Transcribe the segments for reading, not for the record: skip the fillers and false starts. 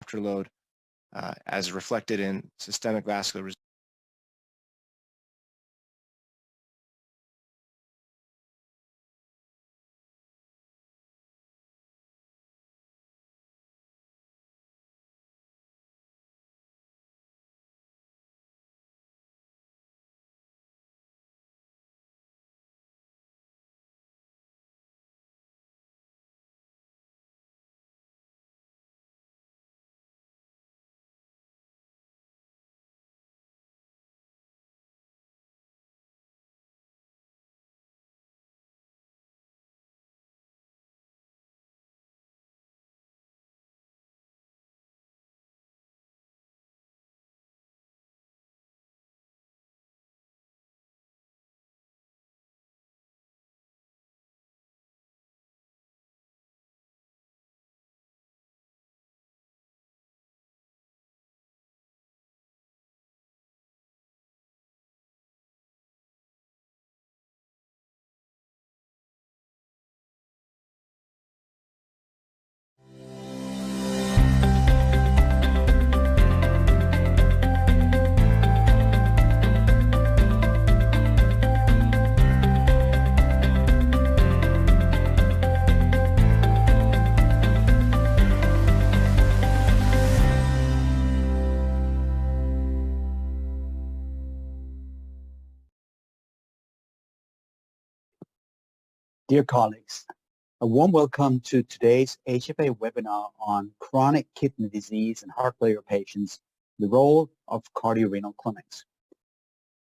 diopter load as reflected in systemic vascular resistance. Dear colleagues, a warm welcome to today's HFA webinar on chronic kidney disease and heart failure patients, the role of cardiorenal clinics.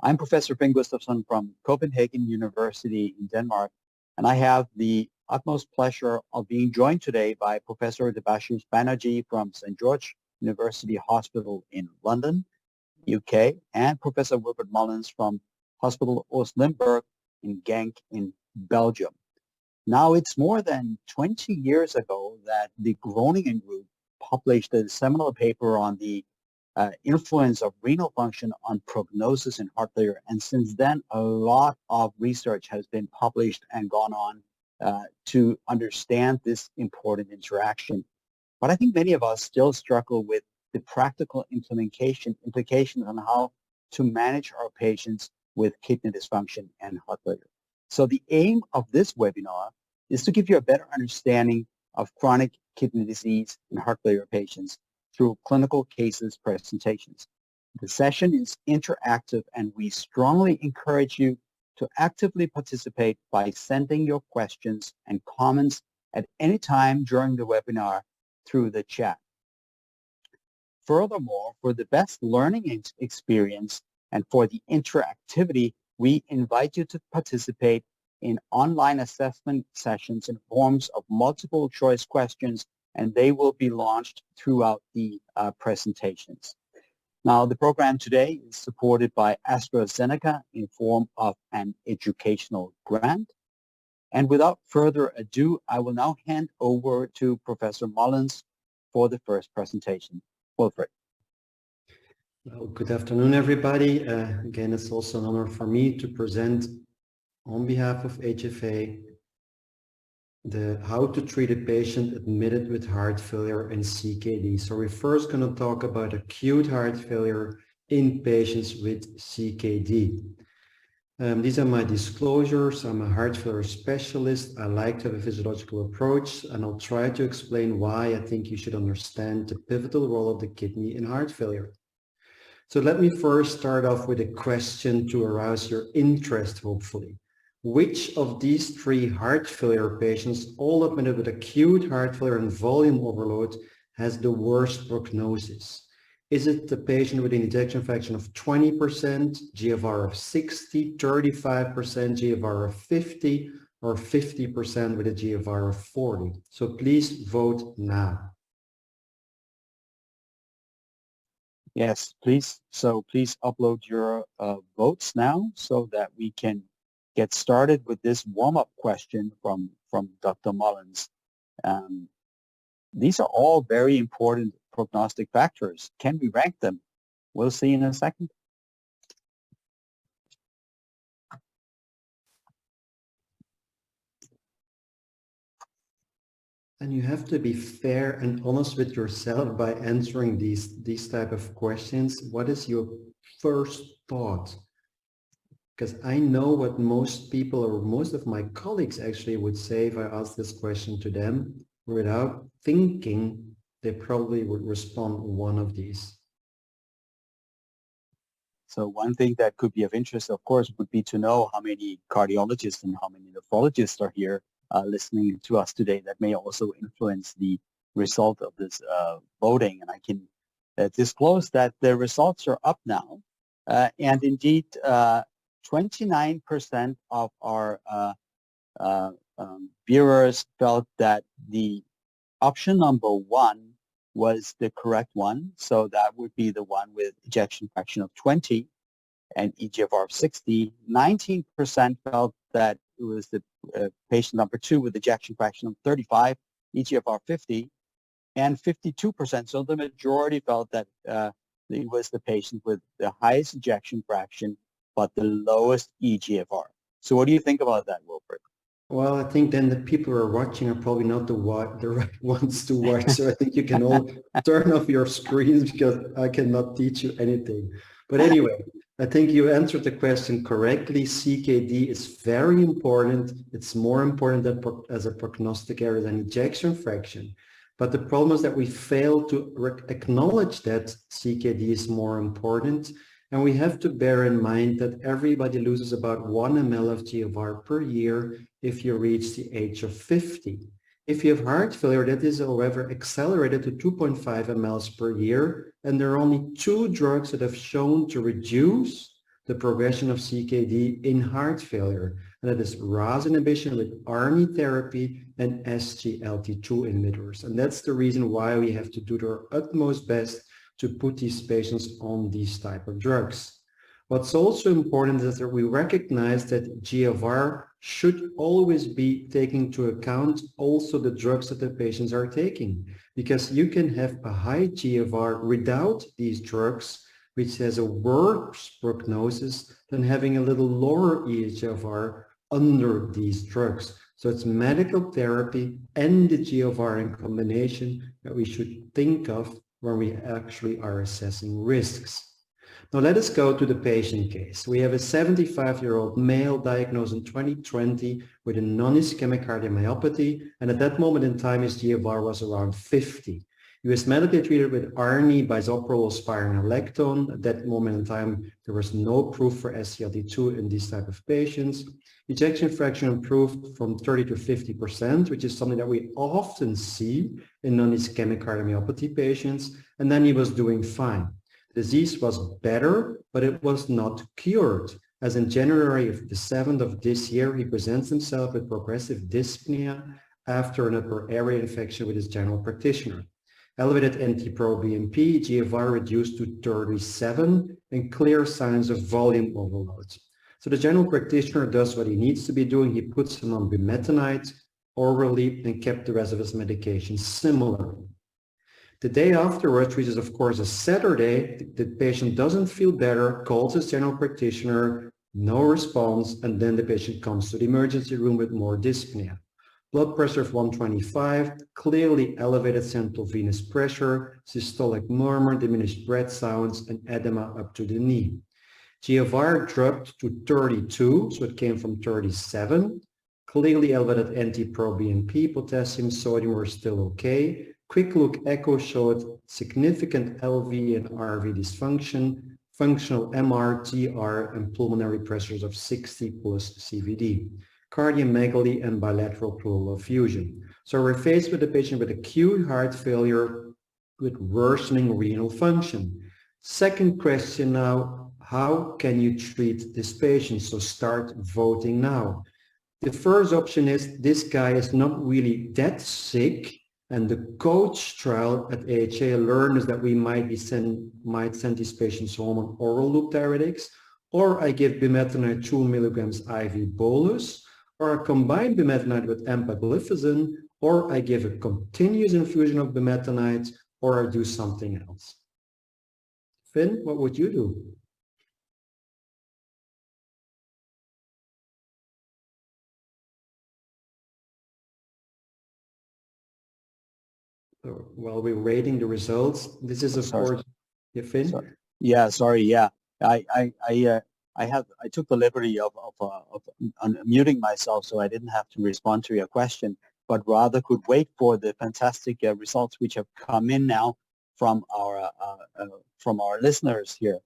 I'm Professor Finn Gustafsson from Copenhagen University in Denmark, and I have the utmost pleasure of being joined today by Professor Debashish Banerjee from St. George University Hospital in London, UK, and Professor Wilbert Mullins from Hospital Oost Limburg in Genk in Belgium. Now, it's more than 20 years ago that the Groningen Group published a seminal paper on the influence of renal function on prognosis in heart failure. And since then, a lot of research has been published and gone on to understand this important interaction. But I think many of us still struggle with the practical implications on how to manage our patients with kidney dysfunction and heart failure. So the aim of this webinar is to give you a better understanding of chronic kidney disease in heart failure patients through clinical cases presentations. The session is interactive, and we strongly encourage you to actively participate by sending your questions and comments at any time during the webinar through the chat. Furthermore, for the best learning experience and for the interactivity, we invite you to participate in online assessment sessions in forms of multiple choice questions, and they will be launched throughout the presentations. Now, the program today is supported by AstraZeneca in form of an educational grant. And without further ado, I will now hand over to Professor Mullins for the first presentation. Wilfred. Well, good afternoon, everybody. Again, it's also an honor for me to present on behalf of HFA the how to treat a patient admitted with heart failure and CKD. So we're first going to talk about acute heart failure in patients with CKD. These are my disclosures. I'm a heart failure specialist. I like to have a physiological approach, and I'll try to explain why I think you should understand the pivotal role of the kidney in heart failure. So let me first start off with a question to arouse your interest, hopefully. Which of these three heart failure patients, all admitted with acute heart failure and volume overload, has the worst prognosis? Is it the patient with an ejection fraction of 20%, GFR of 60, 35%, GFR of 50, or 50% with a GFR of 40? So please vote now. Yes, please. So please upload your votes now so that we can get started with this warm-up question from Dr. Mullins. These are all very important prognostic factors. Can we rank them? We'll see in a second. And you have to be fair and honest with yourself by answering these type of questions. What is your first thought? Because I know what most people or most of my colleagues actually would say if I asked this question to them without thinking, they probably would respond one of these. So one thing that could be of interest, of course, would be to know how many cardiologists and how many nephrologists are here listening to us today. That may also influence the result of this voting. And I can disclose that the results are up now. And indeed, 29% of our viewers felt that the option number one was the correct one. So that would be the one with ejection fraction of 20 and eGFR of 60. 19% felt that it was the patient number two with ejection fraction of 35, eGFR 50, and 52%. So the majority felt that it was the patient with the highest ejection fraction, but the lowest eGFR. So what do you think about that, Wilfred? Well, I think then the people who are watching are probably not the right ones to watch. So I think you can all turn off your screens because I cannot teach you anything. But anyway, I think you answered the question correctly. CKD is very important. It's more important than as a prognostic error than ejection fraction. But the problem is that we fail to acknowledge that CKD is more important. And we have to bear in mind that everybody loses about 1 ml of GFR per year if you reach the age of 50. If you have heart failure, that is however accelerated to 2.5 mLs per year, and there are only 2 drugs that have shown to reduce the progression of CKD in heart failure, and that is RAS inhibition with ARNI therapy and SGLT2 inhibitors. And that's the reason why we have to do our utmost best to put these patients on these type of drugs. What's also important is that we recognize that GFR should always be taking into account also the drugs that the patients are taking, because you can have a high GFR without these drugs, which has a worse prognosis than having a little lower eGFR under these drugs. So it's medical therapy and the GFR in combination that we should think of when we actually are assessing risks. Now let us go to the patient case. We have a 75-year-old male diagnosed in 2020 with a non-ischemic cardiomyopathy, and at that moment in time his GFR was around 50. He was medically treated with ARNI, bisoprolol, spironolactone. At that moment in time there was no proof for SGLT2 in these type of patients. Ejection fraction improved from 30 to 50%, which is something that we often see in non-ischemic cardiomyopathy patients, and then he was doing fine. The disease was better, but it was not cured, as in January of the 7th of this year, he presents himself with progressive dyspnea after an upper airway infection with his general practitioner. Elevated NT-proBNP, GFR reduced to 37, and clear signs of volume overload. So the general practitioner does what he needs to be doing. He puts him on bumetanide orally and kept the rest of his medication similar. The day afterwards, which is of course a Saturday, the patient doesn't feel better, calls his general practitioner, no response, and then the patient comes to the emergency room with more dyspnea. Blood pressure of 125, clearly elevated central venous pressure, systolic murmur, diminished breath sounds, and edema up to the knee. GFR dropped to 32, so it came from 37. Clearly elevated NT-proBNP, potassium, sodium were still okay. Quick look echo showed significant LV and RV dysfunction, functional MR, TR, and pulmonary pressures of 60 plus CVD, cardiomegaly, and bilateral pleural effusion. So we're faced with a patient with acute heart failure with worsening renal function. Second question now, how can you treat this patient? So start voting now. The first option is this guy is not really that sick, and the COACH trial at AHA learns that we might send these patients home on oral loop diuretics, or I give bumetanide 2 milligrams IV bolus, or I combine bumetanide with empagliflozin, or I give a continuous infusion of bumetanide, or I do something else. Finn, what would you do? while we're waiting the results. This is, of course, yeah, Finn? Sorry. Yeah, sorry. Yeah, I took the liberty of unmuting myself, so I didn't have to respond to your question, but rather could wait for the fantastic results which have come in now from our listeners here.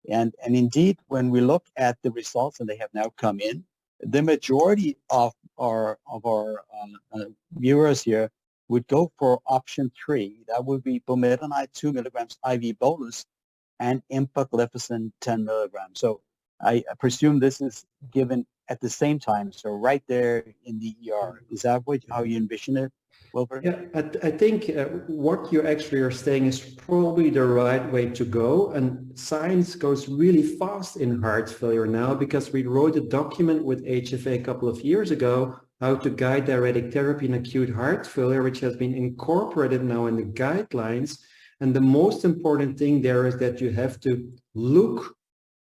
And indeed, when we look at the results, and they have now come in, the majority of our viewers here would go for option 3. That would be bumetanide 2 milligrams IV bolus and empagliflozin 10 milligrams. So I presume this is given at the same time, so right there in the ER. Is that how you envision it, Wilbur? Yeah, I think what you actually are saying is probably the right way to go. And science goes really fast in heart failure now, because we wrote a document with HFA a couple of years ago, how to guide diuretic therapy in acute heart failure, which has been incorporated now in the guidelines. And the most important thing there is that you have to look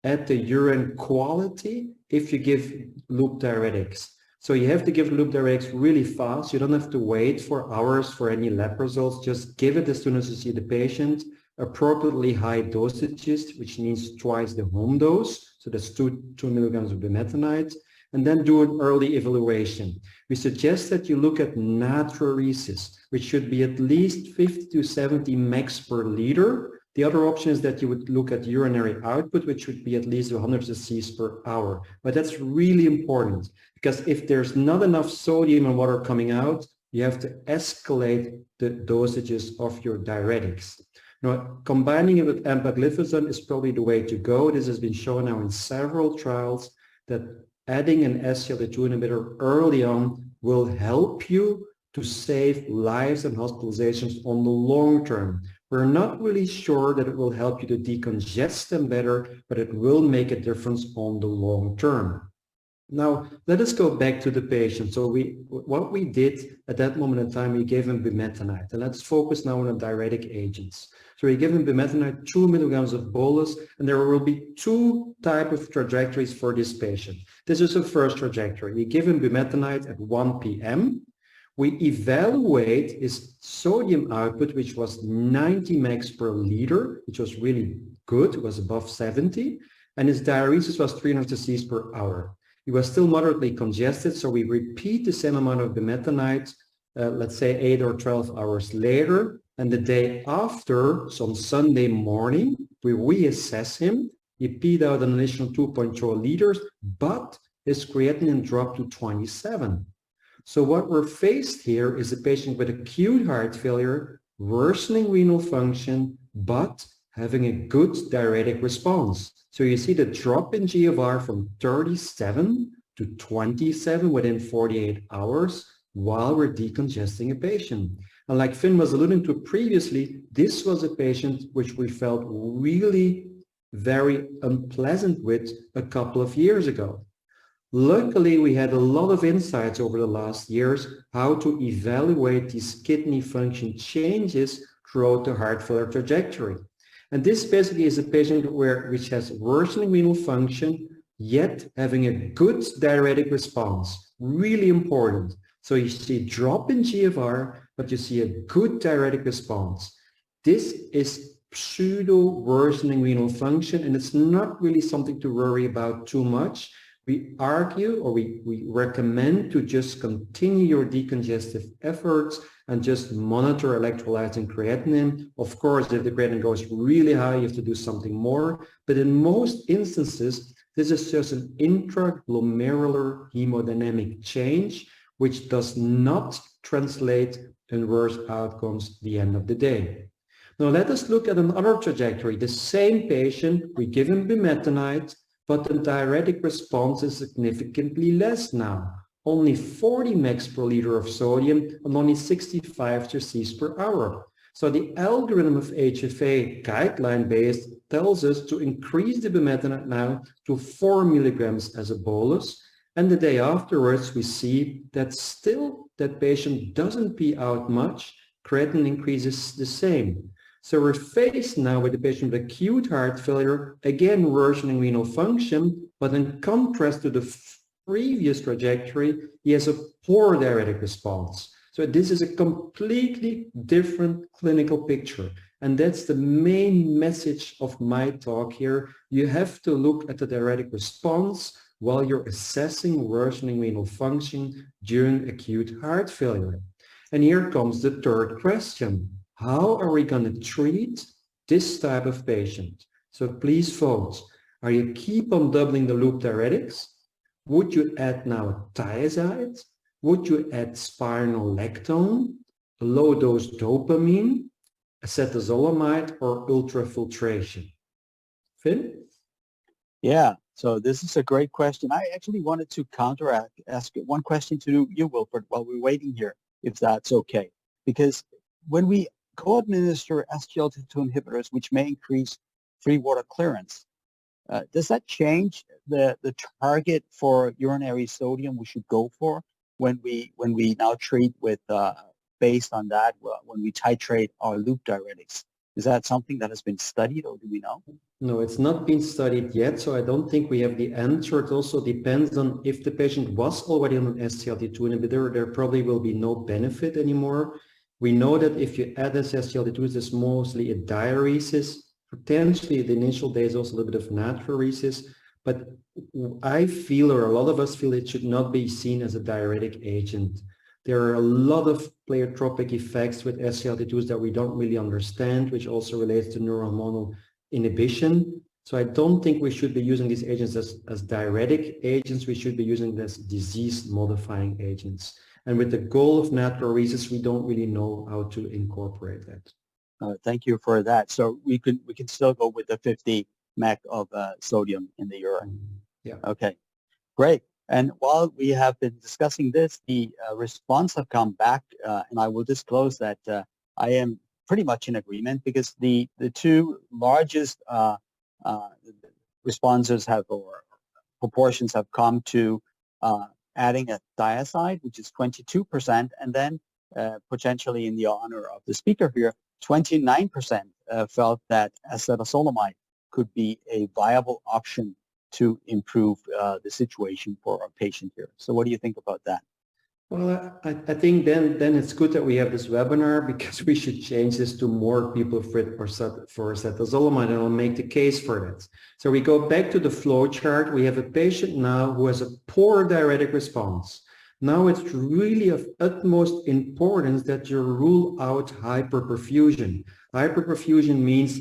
at the urine quality if you give loop diuretics. So you have to give loop diuretics really fast. You don't have to wait for hours for any lab results. Just give it as soon as you see the patient. Appropriately high dosages, which means twice the home dose. So that's 2 milligrams of bumetanide. And then do an early evaluation. We suggest that you look at natriuresis, which should be at least 50 to 70 megs per liter. The other option is that you would look at urinary output, which would be at least 100 cc's per hour. But that's really important, because if there's not enough sodium and water coming out, you have to escalate the dosages of your diuretics. Now, combining it with empagliflozin is probably the way to go. This has been shown now in several trials that adding an SGLT2 inhibitor early on will help you to save lives and hospitalizations on the long term. We're not really sure that it will help you to decongest them better, but it will make a difference on the long term. Now, let us go back to the patient. So what we did at that moment in time, we gave him bumetanide. And let's focus now on the diuretic agents. So we give him bumetanide 2 milligrams of bolus, and there will be 2 types of trajectories for this patient. This is the first trajectory. We give him bumetanide at 1 p.m. We evaluate his sodium output, which was 90 megs per liter, which was really good. It was above 70. And his diuresis was 300 cc's per hour. He was still moderately congested, so we repeat the same amount of bumetanide, let's say 8 or 12 hours later. And the day after, so on Sunday morning, we reassess him. He peed out an additional 2.2 liters, but his creatinine dropped to 27. So what we're faced here is a patient with acute heart failure, worsening renal function, but having a good diuretic response. So you see the drop in GFR from 37 to 27 within 48 hours while we're decongesting a patient. And like Finn was alluding to previously, this was a patient which we felt really very unpleasant with a couple of years ago. Luckily, we had a lot of insights over the last years how to evaluate these kidney function changes throughout the heart failure trajectory. And this basically is a patient which has worsening renal function, yet having a good diuretic response. Really important. So you see a drop in GFR, but you see a good diuretic response. This is pseudo worsening renal function, and it's not really something to worry about too much. We argue, or we recommend to just continue your decongestive efforts and just monitor electrolytes and creatinine. Of course, if the creatinine goes really high, you have to do something more. But in most instances, this is just an intraglomerular hemodynamic change, which does not translate in worse outcomes at the end of the day. Now let us look at another trajectory. The same patient, we give him bumetanide, but the diuretic response is significantly less now. Only 40 megs per liter of sodium and only 65 cc's per hour. So the algorithm of HFA guideline-based tells us to increase the bumetanide now to 4 milligrams as a bolus. And the day afterwards, we see that still that patient doesn't pee out much. Creatinine increases the same. So we're faced now with a patient with acute heart failure, again worsening renal function, but in contrast to the previous trajectory, he has a poor diuretic response. So this is a completely different clinical picture. And that's the main message of my talk here. You have to look at the diuretic response while you're assessing worsening renal function during acute heart failure. And here comes the third question. How are we going to treat this type of patient? So please vote. Are you keep on doubling the loop diuretics? Would you add now a thiazide? Would you add spironolactone, a low-dose dopamine, acetazolamide, or ultrafiltration? Finn? Yeah, so this is a great question. I actually wanted to ask one question to you, Wilfred, while we're waiting here, if that's okay. Because when we co-administer SGLT2 inhibitors, which may increase free water clearance, does that change the target for urinary sodium we should go for when we now treat with based on that when we titrate our loop diuretics? Is that something that has been studied, or do we know? No, it's not been studied yet, so I don't think we have the answer. It also depends on if the patient was already on an SGLT2 inhibitor, there probably will be no benefit anymore. We know that if you add a SGLT2, it's mostly a diuresis. Potentially the initial days also a little bit of natriuresis, but I feel, or a lot of us feel, it should not be seen as a diuretic agent. There are a lot of pleiotropic effects with SGLT2s that we don't really understand, which also relates to neurohormonal inhibition. So I don't think we should be using these agents as diuretic agents. We should be using them as disease-modifying agents. And with the goal of natriuresis, we don't really know how to incorporate that. Thank you for that. So we can still go with the 50 mg of sodium in the urine. Yeah. Okay, great. And while we have been discussing this, the response have come back, and I will disclose that I am pretty much in agreement, because the two largest responses have, or proportions have come to adding a thiazide, which is 22%, and then potentially in the honor of the speaker here, 29% felt that acetazolamide could be a viable option to improve the situation for our patient here. So what do you think about that? Well, I think then it's good that we have this webinar, because we should change this to more people fit for acetazolamide, and I'll make the case for that. So we go back to the flow chart. We have a patient now who has a poor diuretic response. Now it's really of utmost importance that you rule out hyperperfusion. Hyperperfusion means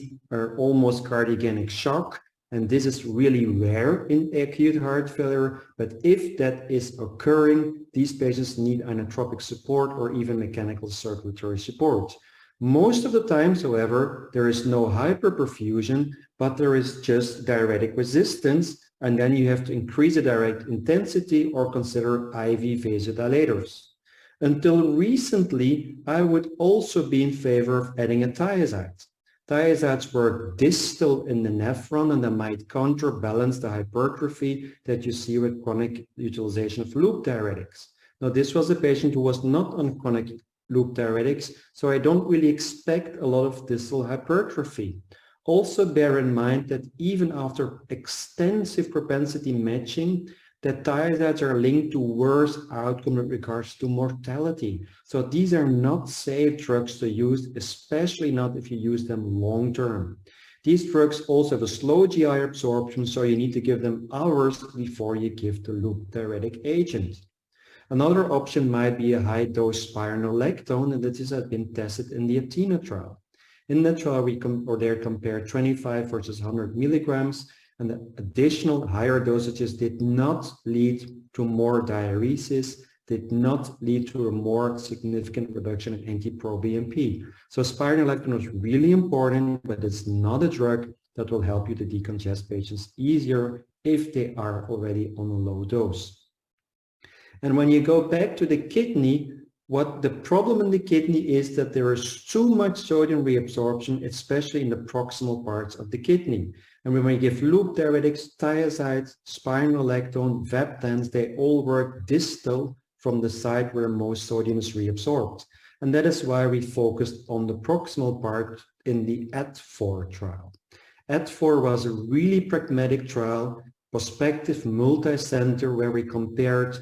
almost cardiogenic shock, and this is really rare in acute heart failure, but if that is occurring, these patients need inotropic support or even mechanical circulatory support. Most of the times, however, there is no hyperperfusion, but there is just diuretic resistance, and then you have to increase the diuretic intensity or consider IV vasodilators. Until recently, I would also be in favor of adding a thiazide. Thiazides were distal in the nephron, and they might counterbalance the hypertrophy that you see with chronic utilization of loop diuretics. Now, this was a patient who was not on chronic loop diuretics, so I don't really expect a lot of distal hypertrophy. Also bear in mind that even after extensive propensity matching, that thiazides are linked to worse outcome with regards to mortality. So these are not safe drugs to use, especially not if you use them long term. These drugs also have a slow GI absorption, so you need to give them hours before you give the loop diuretic agent. Another option might be a high-dose spironolactone, and this has been tested in the Athena trial. In that trial, we compared 25 versus 100 milligrams, and the additional higher dosages did not lead to more diuresis, did not lead to a more significant reduction in NT-proBNP. So spironolactone is really important, but it's not a drug that will help you to decongest patients easier if they are already on a low dose. And when you go back to the kidney, what the problem in the kidney is that there is too much sodium reabsorption, especially in the proximal parts of the kidney. And when we give loop diuretics, thiazides, spironolactone, vaptans, they all work distal from the site where most sodium is reabsorbed. And that is why we focused on the proximal part in the AT4 trial. AT4 was a really pragmatic trial, prospective, multi-center, where we compared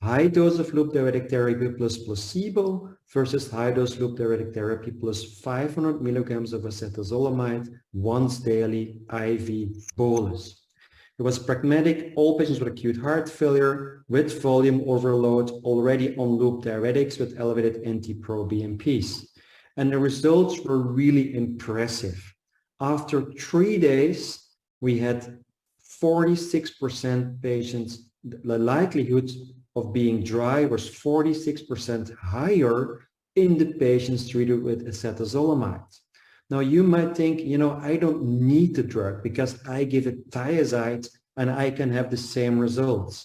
high dose of loop diuretic therapy plus placebo versus high dose loop diuretic therapy plus 500 milligrams of acetazolamide once daily IV bolus. It was pragmatic. All patients with acute heart failure with volume overload already on loop diuretics with elevated NT-proBNPs. And the results were really impressive. After 3 days, we had 46% patients, the likelihood of being dry was 46% higher in the patients treated with acetazolamide. Now you might think, I don't need the drug because I give it thiazide and I can have the same results.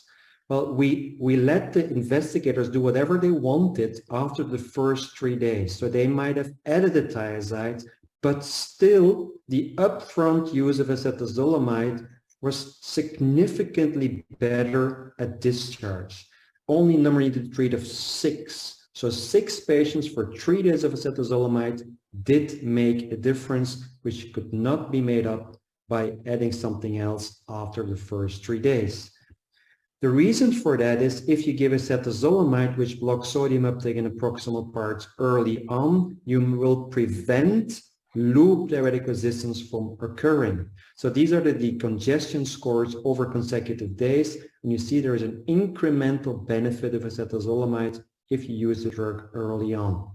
Well, we let the investigators do whatever they wanted after the first 3 days. So they might have added the thiazide, but still the upfront use of acetazolamide was significantly better at discharge. Only number needed to treat of 6. So 6 patients for 3 days of acetazolamide did make a difference, which could not be made up by adding something else after the first 3 days. The reason for that is if you give acetazolamide, which blocks sodium uptake in the proximal parts early on, you will prevent loop diuretic resistance from occurring. So these are the decongestion scores over consecutive days, and you see there is an incremental benefit of acetazolamide if you use the drug early on.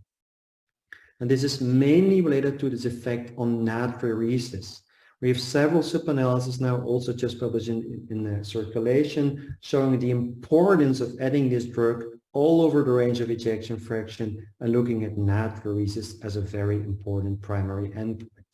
And this is mainly related to this effect on natriuresis. We have several sub-analyses now also just published in the circulation showing the importance of adding this drug all over the range of ejection fraction and looking at natriuresis as a very important primary endpoint.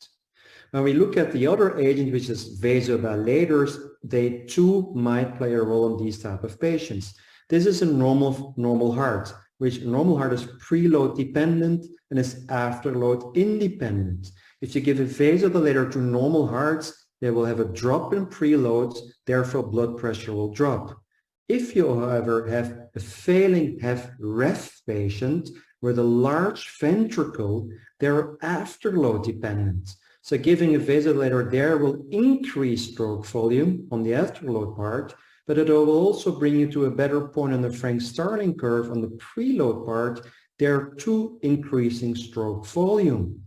When we look at the other agent, which is vasodilators, they too might play a role in these type of patients. This is a normal heart, which normal heart is preload dependent and is afterload independent. If you give a vasodilator to normal hearts, they will have a drop in preloads, therefore blood pressure will drop. If you, however, have a failing HFrEF patient with a large ventricle, they're afterload dependent. So giving a vasodilator there will increase stroke volume on the afterload part, but it will also bring you to a better point on the Frank-Starling curve on the preload part, there too increasing stroke volume.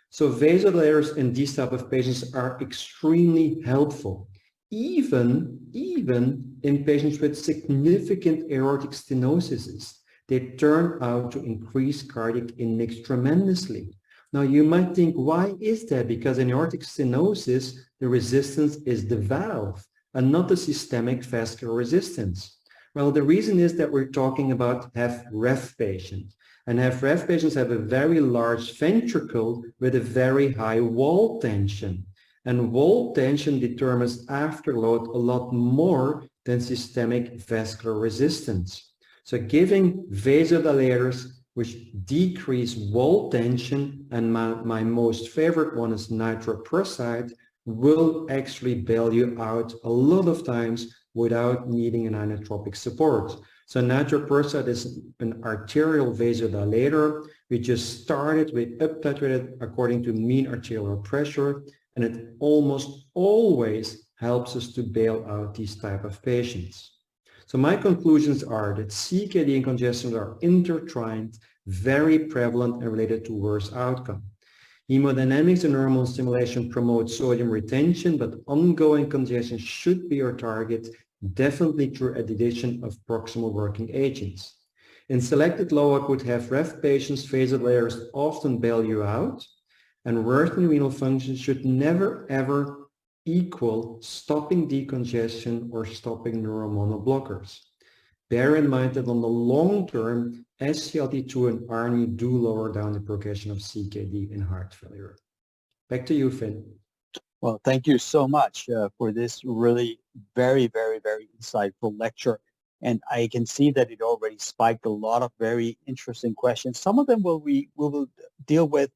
So vasodilators in these type of patients are extremely helpful, even in patients with significant aortic stenosis. They turn out to increase cardiac index tremendously. Now you might think, why is that? Because in aortic stenosis, the resistance is the valve and not the systemic vascular resistance. Well, the reason is that we're talking about HFrEF patients. And HFrEF patients have a very large ventricle with a very high wall tension. And wall tension determines afterload a lot more than systemic vascular resistance. So giving vasodilators which decrease wall tension, and my most favorite one is nitroprusside, will actually bail you out a lot of times without needing an inotropic support. So nitroprusside is an arterial vasodilator. We just started with up-titrated according to mean arterial pressure, and it almost always helps us to bail out these type of patients. So my conclusions are that CKD and congestion are intertwined, very prevalent and related to worse outcome. Hemodynamics and hormone stimulation promote sodium retention, but ongoing congestion should be our target, definitely through addition of proximal working agents. In selected low output HFrEF patients, vasodilators often bail you out, and worsening renal function should never ever equal stopping decongestion or stopping neuromonal blockers. Bear in mind that on the long term, SGLT2 and ARNI do lower down the progression of CKD in heart failure. Back to you, Finn. Well, thank you so much for this really very, very, very insightful lecture. And I can see that it already spiked a lot of very interesting questions. Some of them we will deal with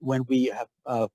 when we have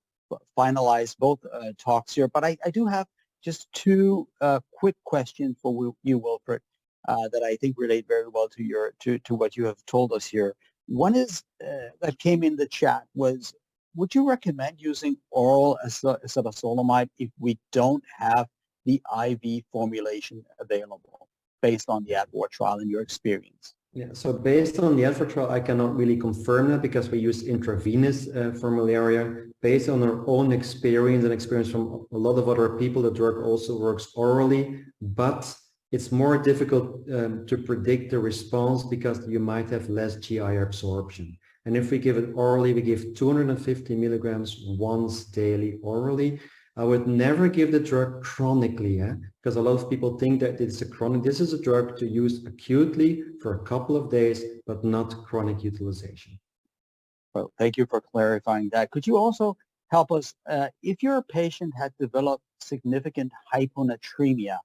finalized both talks here. But I do have just two quick questions for you, Wilfred, that I think relate very well to what you have told us here. One is that came in the chat was, would you recommend using oral acetazolamide if we don't have the IV formulation available? based on the ADWAR trial in your experience? Yeah, so based on the ADWAR trial, I cannot really confirm that because we use intravenous formularia. Based on our own experience and experience from a lot of other people, the drug also works orally, but it's more difficult to predict the response because you might have less GI absorption. And if we give it orally, we give 250 milligrams once daily orally. I would never give the drug chronically, because a lot of people think that it's a chronic. This is a drug to use acutely for a couple of days, but not chronic utilization. Well, thank you for clarifying that. Could you also help us, if your patient had developed significant hyponatremia,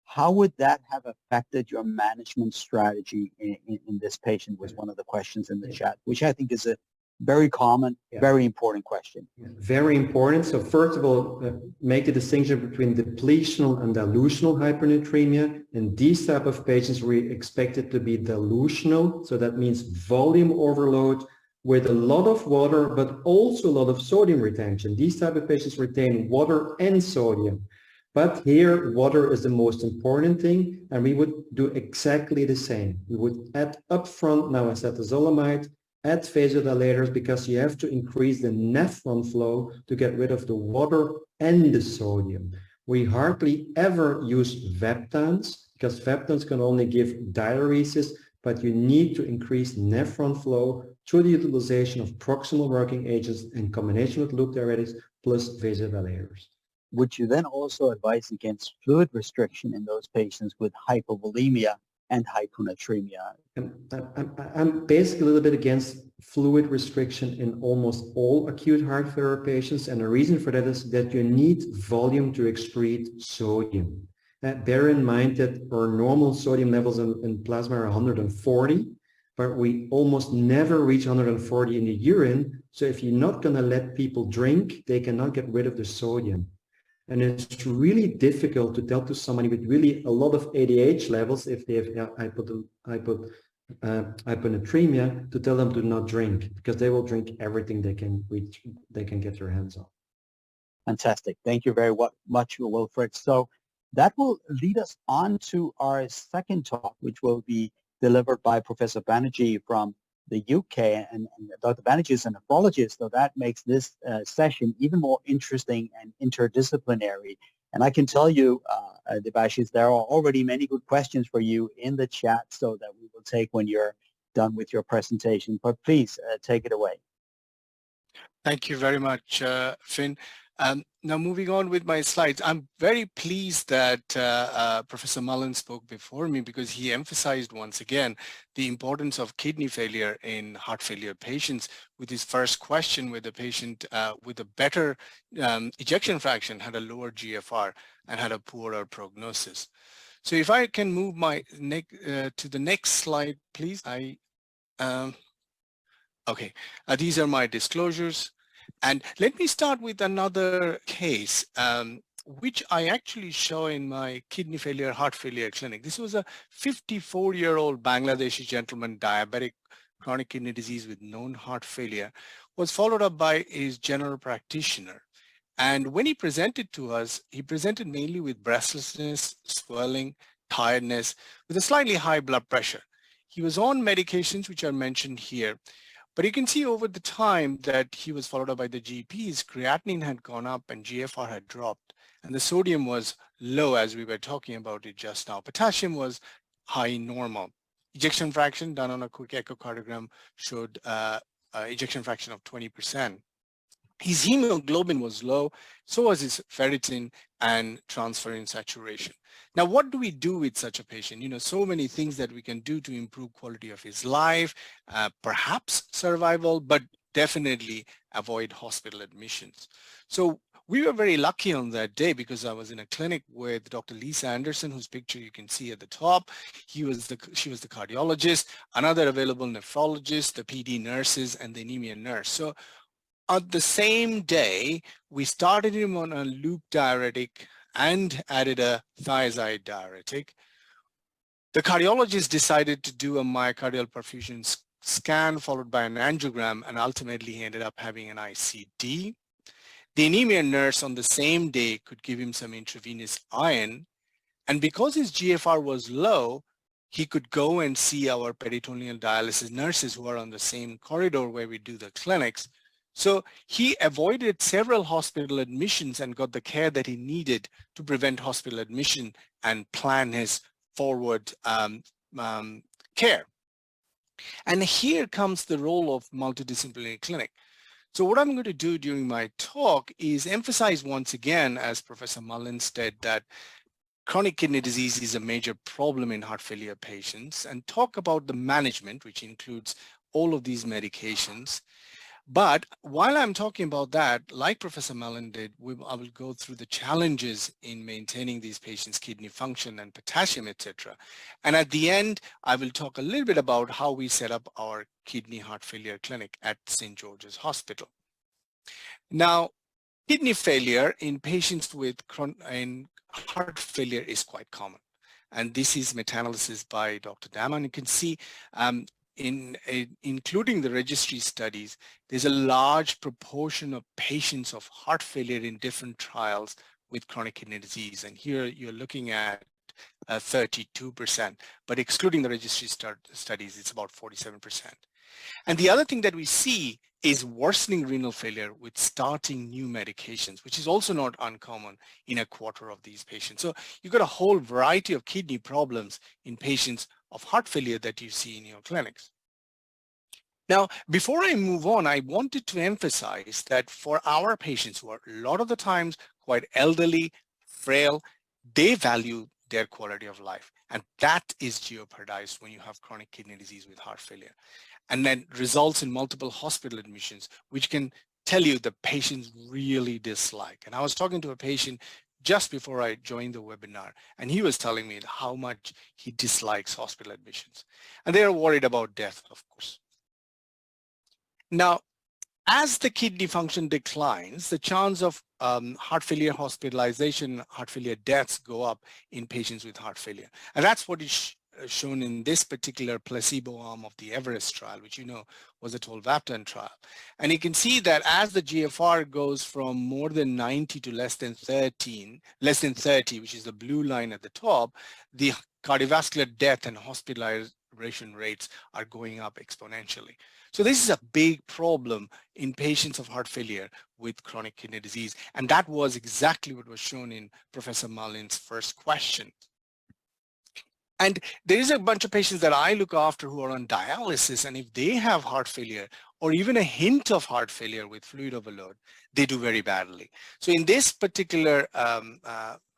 how would that have affected your management strategy in this patient was one of the questions in the chat, which I think is a very common, very important question. Very important. So first of all, make the distinction between depletional and dilutional hypernatremia. In these type of patients, we expect it to be dilutional. So that means volume overload with a lot of water, but also a lot of sodium retention. These type of patients retain water and sodium. But here, water is the most important thing, and we would do exactly the same. We would add upfront now acetazolamide, add vasodilators, because you have to increase the nephron flow to get rid of the water and the sodium. We hardly ever use veptans, because veptans can only give diuresis, but you need to increase nephron flow through the utilization of proximal working agents in combination with loop diuretics plus vasodilators. Would you then also advise against fluid restriction in those patients with hypovolemia and hyponatremia? I'm basically a little bit against fluid restriction in almost all acute heart failure patients, and the reason for that is that you need volume to excrete sodium. Bear in mind that our normal sodium levels in plasma are 140, but we almost never reach 140 in the urine. So if you're not going to let people drink, they cannot get rid of the sodium. And it's really difficult to tell to somebody with really a lot of ADH levels, if they have hyponatremia, to tell them to not drink, because they will drink everything they can get their hands on. Fantastic. Thank you very much, Wilfred. So that will lead us on to our second talk, which will be delivered by Professor Banerjee from the UK, and Dr. Banerjee is a nephrologist, so that makes this session even more interesting and interdisciplinary. And I can tell you, Debashis, there are already many good questions for you in the chat, so that we will take when you're done with your presentation. But please take it away. Thank you very much, Finn. Now moving on with my slides, I'm very pleased that Professor Mullen spoke before me, because he emphasized once again the importance of kidney failure in heart failure patients with his first question, where the patient with a better ejection fraction had a lower GFR and had a poorer prognosis. So if I can move my to the next slide, please. Okay, these are my disclosures. And let me start with another case, which I actually show in my kidney failure, heart failure clinic. This was a 54-year-old Bangladeshi gentleman, diabetic, chronic kidney disease with known heart failure, was followed up by his general practitioner. And when he presented to us, he presented mainly with breathlessness, swelling, tiredness, with a slightly high blood pressure. He was on medications, which are mentioned here. But you can see over the time that he was followed up by the GPs, creatinine had gone up and GFR had dropped, and the sodium was low, as we were talking about it just now. Potassium was high normal. Ejection fraction done on a quick echocardiogram showed ejection fraction of 20%. His hemoglobin was low, so was his ferritin and transferrin saturation. Now, what do we do with such a patient? You know, so many things that we can do to improve quality of his life, perhaps survival, but definitely avoid hospital admissions. So we were very lucky on that day, because I was in a clinic with Dr. Lisa Anderson, whose picture you can see at the top. She was the cardiologist, another available nephrologist, the PD nurses, and the anemia nurse. So on the same day, we started him on a loop diuretic and added a thiazide diuretic. The cardiologist decided to do a myocardial perfusion scan followed by an angiogram, and ultimately he ended up having an ICD. The anemia nurse on the same day could give him some intravenous iron, And because his GFR was low, he could go and see our peritoneal dialysis nurses who are on the same corridor where we do the clinics. So he avoided several hospital admissions and got the care that he needed to prevent hospital admission and plan his forward care. And here comes the role of multidisciplinary clinic. So what I'm going to do during my talk is emphasize once again, as Professor Mullins said, that chronic kidney disease is a major problem in heart failure patients, and talk about the management, which includes all of these medications. But while I'm talking about that, like Professor Mullins did, I will go through the challenges in maintaining these patients' kidney function and potassium, etc. And at the end, I will talk a little bit about how we set up our kidney heart failure clinic at St. George's Hospital. Now, kidney failure in patients with heart failure is quite common. And this is meta-analysis by Dr. Dama. And you can see including the registry studies, there's a large proportion of patients of heart failure in different trials with chronic kidney disease. And here you're looking at 32%, but excluding the registry studies, it's about 47%. And the other thing that we see is worsening renal failure with starting new medications, which is also not uncommon in a quarter of these patients. So you've got a whole variety of kidney problems in patients of heart failure that you see in your clinics. Now, before I move on, I wanted to emphasize that for our patients who are a lot of the times quite elderly, frail, they value their quality of life. And that is jeopardized when you have chronic kidney disease with heart failure. And then results in multiple hospital admissions, which can tell you the patients really dislike. And I was talking to a patient just before I joined the webinar, and he was telling me how much he dislikes hospital admissions. And they are worried about death, of course. Now, as the kidney function declines, the chance of heart failure hospitalization, heart failure deaths go up in patients with heart failure. And that's what is shown in this particular placebo arm of the Everest trial, which you know was a tolvaptan trial. And you can see that as the GFR goes from more than 90 to less than 30, which is the blue line at the top, the cardiovascular death and hospitalization rates are going up exponentially. So this is a big problem in patients of heart failure with chronic kidney disease. And that was exactly what was shown in Professor Mullins' first question. And there is a bunch of patients that I look after who are on dialysis, and if they have heart failure or even a hint of heart failure with fluid overload, they do very badly. So in this particular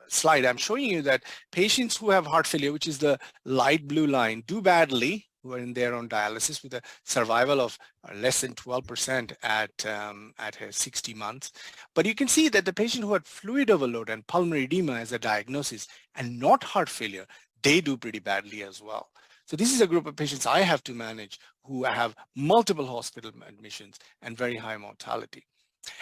slide, I'm showing you that patients who have heart failure, which is the light blue line, do badly, who are in there on dialysis with a survival of less than 12% at 60 months. But you can see that the patient who had fluid overload and pulmonary edema as a diagnosis and not heart failure, they do pretty badly as well. So this is a group of patients I have to manage who have multiple hospital admissions and very high mortality.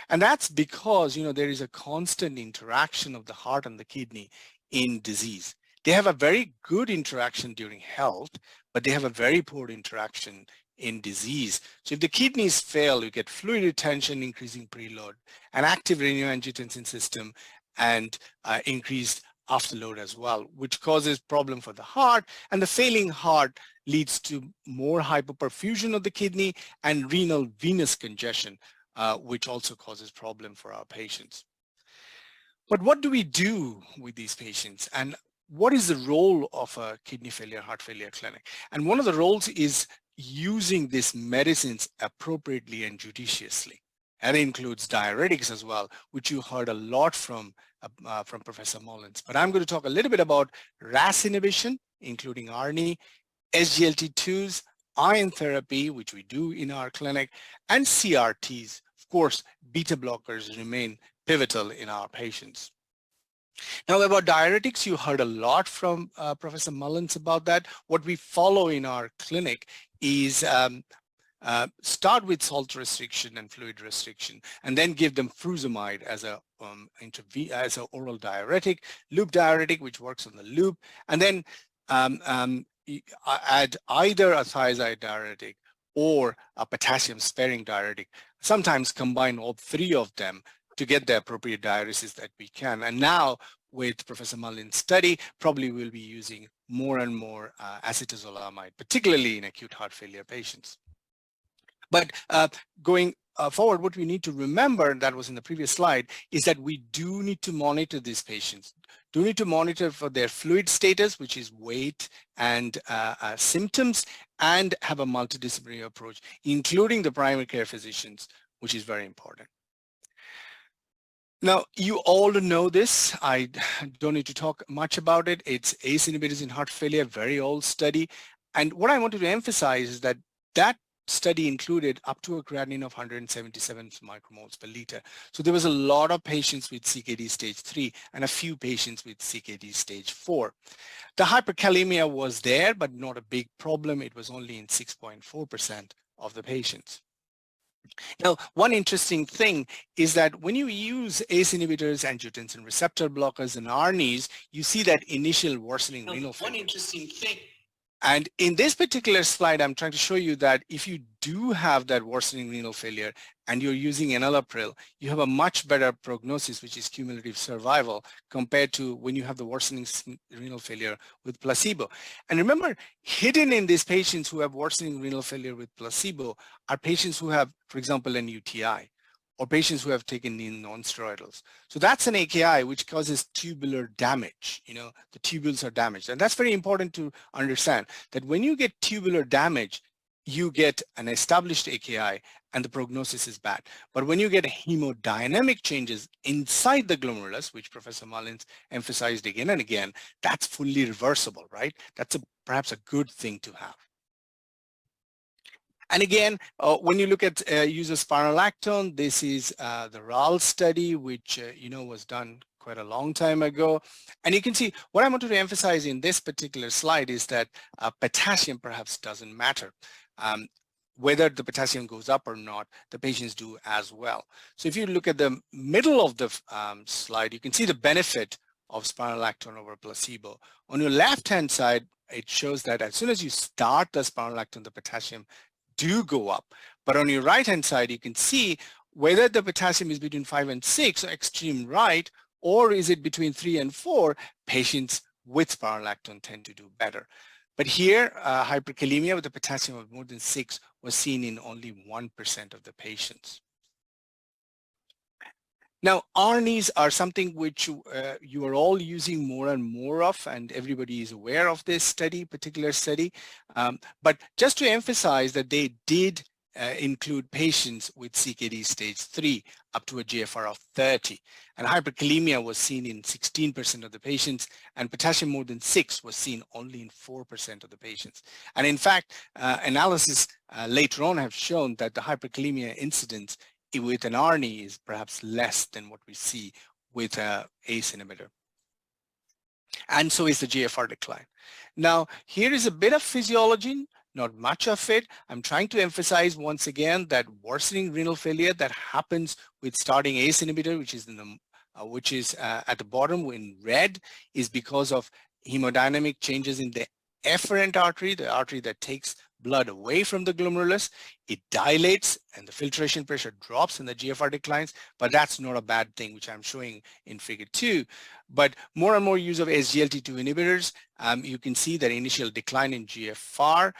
And that's because, you know, there is a constant interaction of the heart and the kidney in disease. They have a very good interaction during health, but they have a very poor interaction in disease. So if the kidneys fail, you get fluid retention, increasing preload, an active renin-angiotensin system, and increased afterload as well, which causes problem for the heart. And the failing heart leads to more hypoperfusion of the kidney and renal venous congestion, which also causes problem for our patients. But what do we do with these patients? And what is the role of a kidney failure, heart failure clinic? And one of the roles is using these medicines appropriately and judiciously. And it includes diuretics as well, which you heard a lot from Professor Mullins. But I'm going to talk a little bit about RAS inhibition, including ARNI, SGLT2s, iron therapy, which we do in our clinic, and CRTs. Of course, beta blockers remain pivotal in our patients. Now, about diuretics, you heard a lot from Professor Mullins about that. What we follow in our clinic is start with salt restriction and fluid restriction, and then give them furosemide as a oral diuretic, loop diuretic, which works on the loop, and then add either a thiazide diuretic or a potassium sparing diuretic, sometimes combine all three of them to get the appropriate diuresis that we can. And now with Professor Mullin's study, probably will be using more and more acetazolamide, particularly in acute heart failure patients. But going forward, what we need to remember, that was in the previous slide, is that we do need to monitor these patients, do need to monitor for their fluid status, which is weight and symptoms, and have a multidisciplinary approach, including the primary care physicians, which is very important. Now, you all know this. I don't need to talk much about it. It's ACE inhibitors in heart failure, very old study. And what I wanted to emphasize is that that study included up to a creatinine of 177 micromoles per liter. So there was a lot of patients with CKD stage 3 and a few patients with CKD stage 4. The hyperkalemia was there, but not a big problem. It was only in 6.4% of the patients. Now, one interesting thing is that when you use ACE inhibitors, angiotensin receptor blockers, and ARNIs, you see that initial worsening renal failure. One interesting thing. And in this particular slide, I'm trying to show you that if you do have that worsening renal failure and you're using enalapril, you have a much better prognosis, which is cumulative survival, compared to when you have the worsening renal failure with placebo. And remember, hidden in these patients who have worsening renal failure with placebo are patients who have, for example, an UTI, or patients who have taken in non-steroidals. So that's an AKI which causes tubular damage. You know, the tubules are damaged. And that's very important to understand, that when you get tubular damage, you get an established AKI and the prognosis is bad. But when you get hemodynamic changes inside the glomerulus, which Professor Mullins emphasized again and again, that's fully reversible, right? That's perhaps a good thing to have. And again, when you look at use of spironolactone, this is the RAL study, which was done quite a long time ago. And you can see what I wanted to emphasize in this particular slide is that potassium perhaps doesn't matter. Whether the potassium goes up or not, the patients do as well. So if you look at the middle of the slide, you can see the benefit of spironolactone over placebo. On your left-hand side, it shows that as soon as you start the spironolactone, the potassium do go up. But on your right-hand side, you can see whether the potassium is between 5 and 6, or extreme right, or is it between 3 and 4, patients with spironolactone tend to do better. But here, hyperkalemia with a potassium of more than 6 was seen in only 1% of the patients. Now, ARNIs are something which you are all using more and more of, and everybody is aware of this particular study. But just to emphasize that they did include patients with CKD stage 3 up to a GFR of 30. And hyperkalemia was seen in 16% of the patients, and potassium more than 6 was seen only in 4% of the patients. And in fact, analysis later on have shown that the hyperkalemia incidence with an ARNI is perhaps less than what we see with an ACE inhibitor. And so is the GFR decline. Now, here is a bit of physiology, not much of it. I'm trying to emphasize once again that worsening renal failure that happens with starting ACE inhibitor, which is at the bottom in red, is because of hemodynamic changes in the efferent artery, the artery that takes blood away from the glomerulus. It dilates and the filtration pressure drops and the GFR declines, but that's not a bad thing, which I'm showing in figure 2. But more and more use of SGLT2 inhibitors, you can see that initial decline in GFR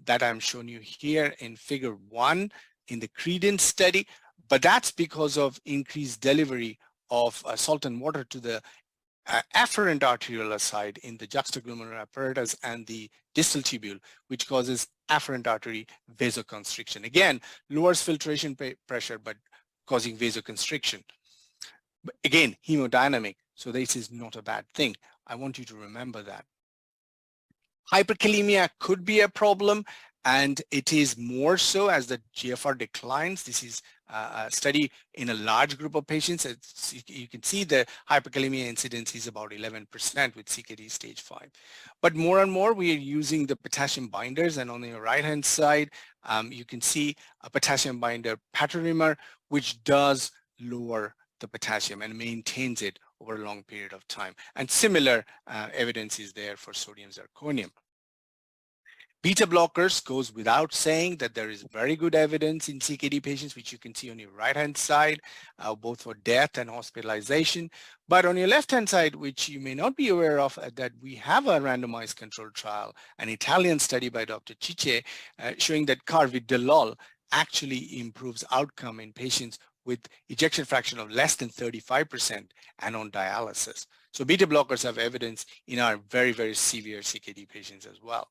that I'm showing you here in figure 1 in the Credence study, but that's because of increased delivery of salt and water to the afferent arteriolar side in the juxtaglomerular apparatus and the distal tubule, which causes afferent artery vasoconstriction. Again, lowers filtration pressure, but causing vasoconstriction. But again, hemodynamic, so this is not a bad thing. I want you to remember that. Hyperkalemia could be a problem, and it is more so as the GFR declines. This is a study in a large group of patients. You can see the hyperkalemia incidence is about 11% with CKD stage 5. But more and more we are using the potassium binders, and on the right-hand side, you can see a potassium binder patarimer, which does lower the potassium and maintains it over a long period of time. And similar evidence is there for sodium zirconium. Beta blockers goes without saying that there is very good evidence in CKD patients, which you can see on your right-hand side, both for death and hospitalization. But on your left-hand side, which you may not be aware of, that we have a randomized controlled trial, an Italian study by Dr. Cicce, showing that carvedilol actually improves outcome in patients with ejection fraction of less than 35% and on dialysis. So beta blockers have evidence in our very, very severe CKD patients as well.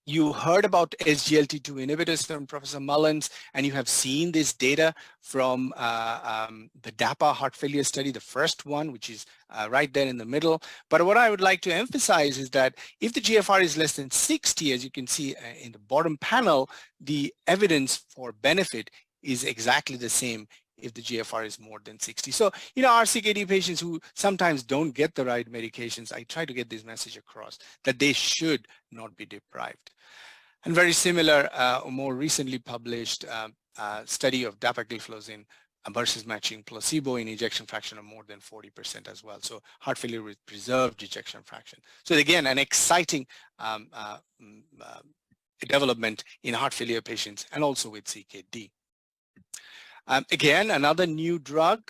You heard about SGLT2 inhibitors from Professor Mullins, and you have seen this data from the DAPA heart failure study, the first one, which is right there in the middle. But what I would like to emphasize is that if the GFR is less than 60, as you can see in the bottom panel, the evidence for benefit is exactly the same if the GFR is more than 60. So, you know, our CKD patients who sometimes don't get the right medications, I try to get this message across that they should not be deprived. And very similar, more recently published study of dapagliflozin versus matching placebo in ejection fraction of more than 40% as well. So heart failure with preserved ejection fraction. So again, an exciting development in heart failure patients and also with CKD. Again, another new drug,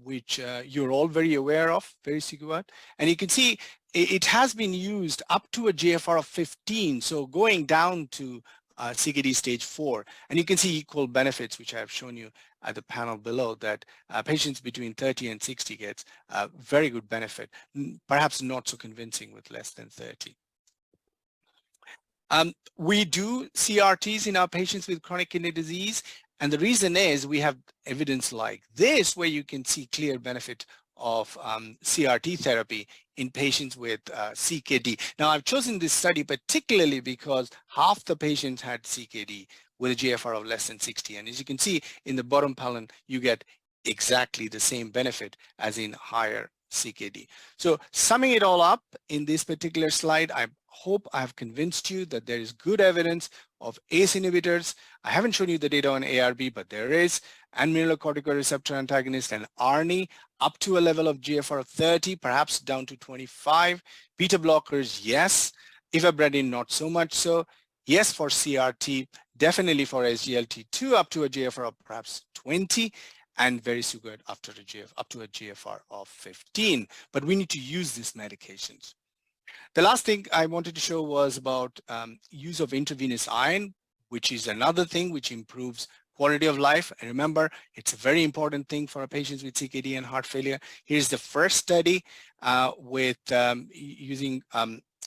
which you're all very aware of, very secure. And you can see it has been used up to a GFR of 15, so going down to CKD stage 4. And you can see equal benefits, which I have shown you at the panel below, that patients between 30 and 60 gets very good benefit, perhaps not so convincing with less than 30. We do CRTs in our patients with chronic kidney disease. And the reason is we have evidence like this, where you can see clear benefit of CRT therapy in patients with CKD. Now, I've chosen this study particularly because half the patients had CKD with a GFR of less than 60. And as you can see in the bottom panel, you get exactly the same benefit as in higher CKD. So summing it all up in this particular slide, I hope I have convinced you that there is good evidence of ACE inhibitors. I haven't shown you the data on ARB, but there is, and mineralocorticoid receptor antagonist and ARNI up to a level of GFR of 30, perhaps down to 25. Beta blockers, yes. Ivabradine, not so much so. Yes, for CRT, definitely for SGLT2 up to a GFR of perhaps 20. And very good up to a GFR of 15. But we need to use these medications. The last thing I wanted to show was about use of intravenous iron, which is another thing which improves quality of life. And remember, it's a very important thing for our patients with CKD and heart failure. Here's the first study with using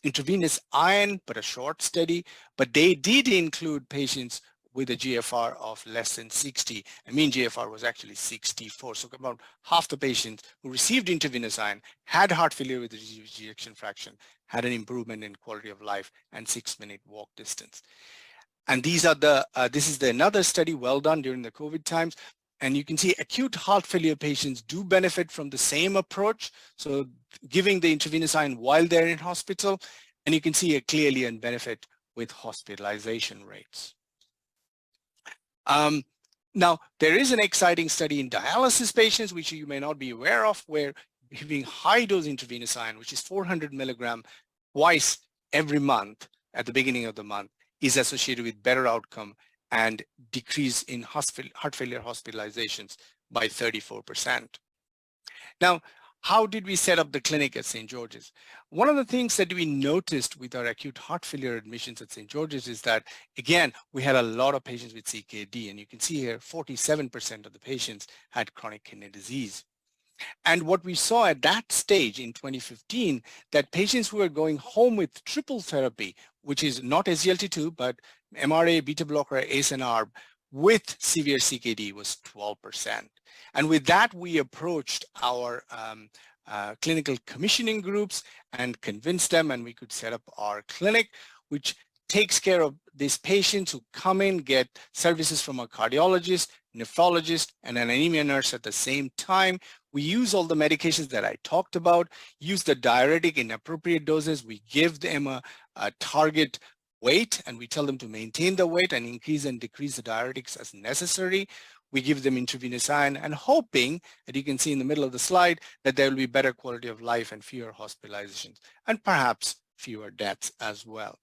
intravenous iron, but a short study. But they did include patients with a GFR of less than 60. I mean, GFR was actually 64. So about half the patients who received intravenous iron had heart failure with reduced ejection fraction, had an improvement in quality of life and 6-minute walk distance. And these are the, this is another study well done during the COVID times. And you can see acute heart failure patients do benefit from the same approach. So giving the intravenous iron while they're in hospital, and you can see clearly a benefit with hospitalization rates. Now, there is an exciting study in dialysis patients, which you may not be aware of, where giving high dose intravenous iron, which is 400 milligram twice every month at the beginning of the month, is associated with better outcome and decrease in heart failure hospitalizations by 34%. Now, how did we set up the clinic at St. George's? One of the things that we noticed with our acute heart failure admissions at St. George's is that, again, we had a lot of patients with CKD, and you can see here 47% of the patients had chronic kidney disease. And what we saw at that stage in 2015, that patients who were going home with triple therapy, which is not SGLT2, but MRA, beta blocker, ACE and ARB, with severe CKD was 12%. And with that, we approached our clinical commissioning groups and convinced them, and we could set up our clinic, which takes care of these patients who come in, get services from a cardiologist, nephrologist, and an anemia nurse at the same time. We use all the medications that I talked about, use the diuretic in appropriate doses. We give them a target weight, and we tell them to maintain the weight and increase and decrease the diuretics as necessary. We give them intravenous iron, and hoping that you can see in the middle of the slide that there will be better quality of life and fewer hospitalizations, and perhaps fewer deaths as well.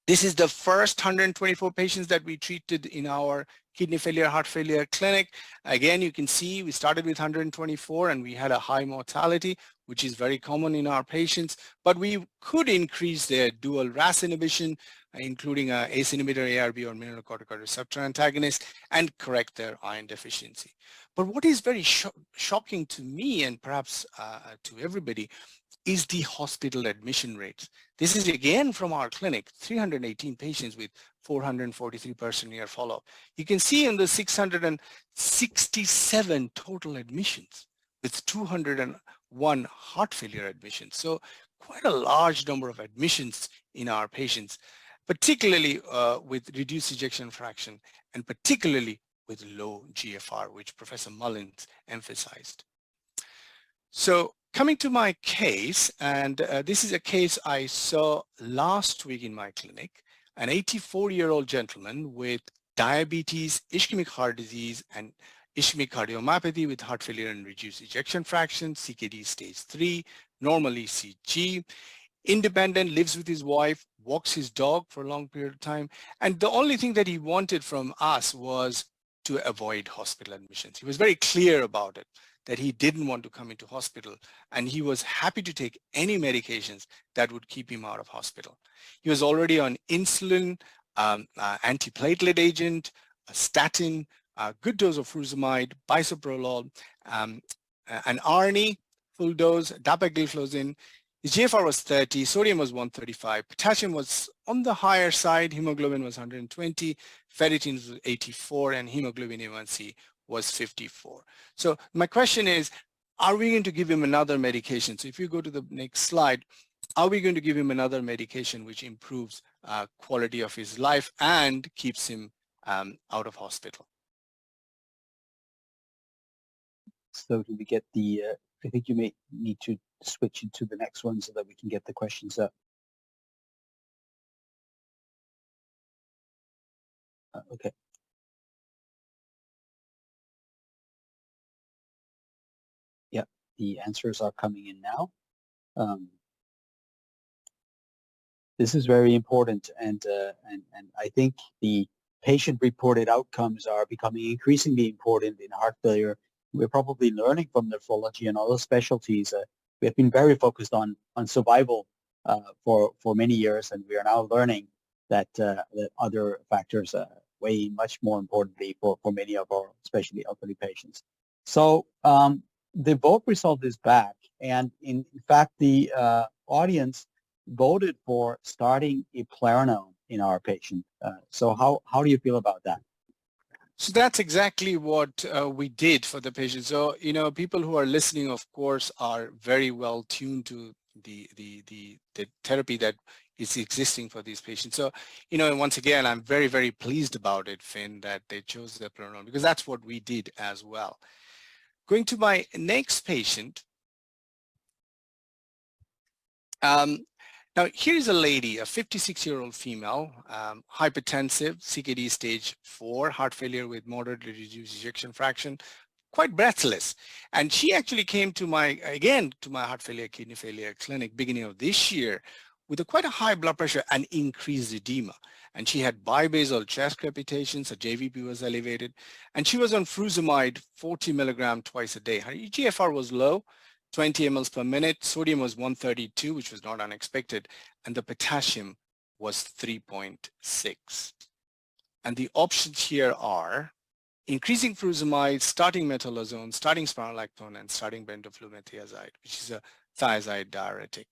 This is the first 124 patients that we treated in our kidney failure, heart failure clinic. Again, you can see we started with 124 and we had a high mortality, which is very common in our patients, but we could increase their dual RAS inhibition, including a ACE inhibitor, ARB, or mineralocorticoid receptor antagonist, and correct their iron deficiency. But what is very shocking to me and perhaps to everybody is the hospital admission rates. This is again from our clinic, 318 patients with 443 person-year follow-up. You can see in the 667 total admissions with 201 heart failure admissions. So quite a large number of admissions in our patients, particularly with reduced ejection fraction and particularly with low GFR, which Professor Mullins emphasized. So coming to my case, and this is a case I saw last week in my clinic, an 84-year-old gentleman with diabetes, ischemic heart disease, and ischemic cardiomyopathy with heart failure and reduced ejection fraction, CKD stage 3, normal ECG, independent, lives with his wife, walks his dog for a long period of time, and the only thing that he wanted from us was to avoid hospital admissions. He was very clear about it, that he didn't want to come into hospital, and he was happy to take any medications that would keep him out of hospital. He was already on insulin, antiplatelet agent, a statin, a good dose of furosemide, bisoprolol, an ARNI, full dose, dapagliflozin. His GFR was 30, sodium was 135, potassium was on the higher side, hemoglobin was 120, ferritin was 84, and hemoglobin A1C was 54. So my question is, are we going to give him another medication? So if you go to the next slide, are we going to give him another medication which improves quality of his life and keeps him out of hospital? So do we get the, I think you may need to switch into the next one so that we can get the questions up. Okay. Yep, the answers are coming in now. This is very important, and I think the patient-reported outcomes are becoming increasingly important in heart failure. We're probably learning from nephrology and other specialties. We have been very focused on survival for many years, and we are now learning that that other factors weigh much more importantly for many of our, especially elderly patients. So the vote result is back, and in fact the audience voted for starting eplerenone in our patient. So how do you feel about that? So that's exactly what we did for the patient. So, you know, people who are listening, of course, are very well tuned to the therapy that is existing for these patients. So, you know, once again, I'm very, very pleased about it, Finn, that they chose the eplerenone, because that's what we did as well. Going to my next patient. Now, here's a lady, a 56-year-old female, hypertensive, CKD stage 4, heart failure with moderately reduced ejection fraction, quite breathless. And she actually came to my heart failure, kidney failure clinic beginning of this year with quite a high blood pressure and increased edema. And she had bibasal chest crepitations, her JVP was elevated, and she was on furosemide 40 milligram twice a day. Her eGFR was low, 20 mLs per minute, sodium was 132, which was not unexpected, and the potassium was 3.6. And the options here are increasing furosemide, starting metolazone, starting spironolactone, and starting bendoflumethiazide, which is a thiazide diuretic.